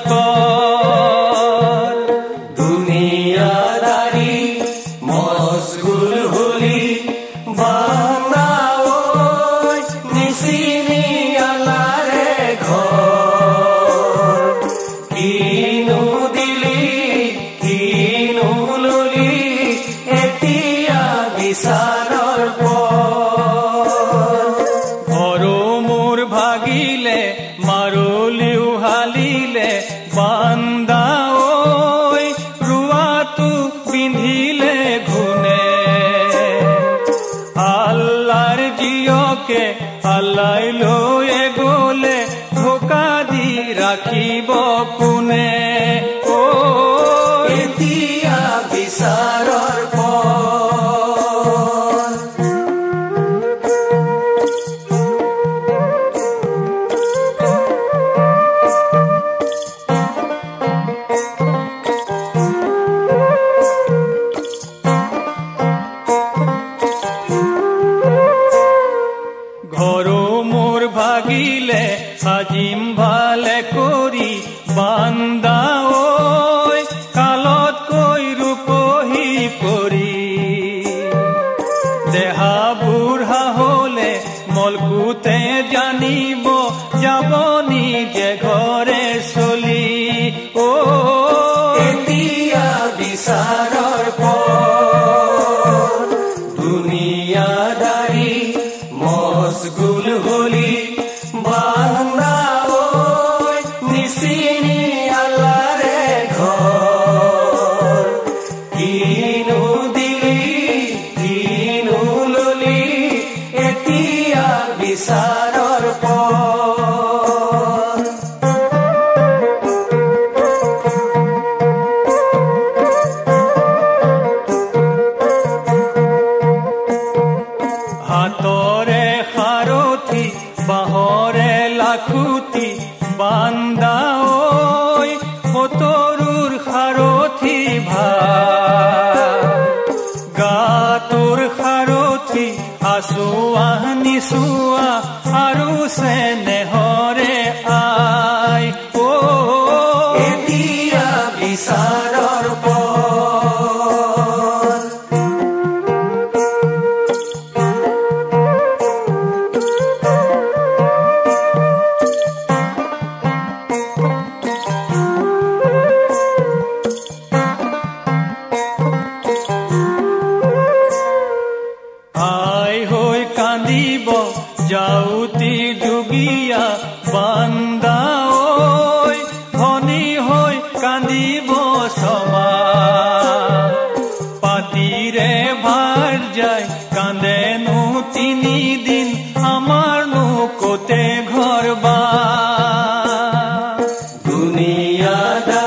পৰ দুনিয়াদাৰি মশগুল হলি বান্দা ওই নিসিনি আল্লাহৰে ঘৰ কিনু দিলি কিনু ললি এতিয়া বিচাৰৰ পৰ ঘৰ মোৰ ভাগিলে মাৰুলিও হালিলে বান্দা ঐ ৰুৱাটো পিন্ধিলে ঘুনে আল্লাহৰ জিয়কে আল্লাই লৈ গলে ধোকা দি ৰাখিব কোনে ও এতিয়া বিচাৰৰ ভাগিলে সাজিম ভালে কৰি বান্দা ঐ কালত কৈ ৰূপহী কৰি দেহা বুঢ়া হলে মলকুতে জানিব যাব নিজে ঘৰে চলি ও এতিয়া বিচাৰৰ পৰ দুনিয়াদাৰি মশগুল হলি বান্দা ওই নিসিনি আল্লাহৰে ঘৰ কিনু দিলি কিনু ললি এতিয়া বিচাৰৰ পৰ হাতৰে সাৰথি বাহৰে লাখুতি বান্দা ঐ সতৰুৰ সাৰথি গাটোৰ সাৰথি আচুৱা নিচুৱা আৰু চেনেহৰে আই ও এতিয়া বিচাৰৰ কান্দিব যাওঁতি যোগীয়া বান্দা ঐ ধনী হৈ কান্দিব সমা পাতিৰে ভাৰ যায় কান্দেনো 3 দিন আমাৰনো কতে ঘৰ বা দুনিয়াদাৰি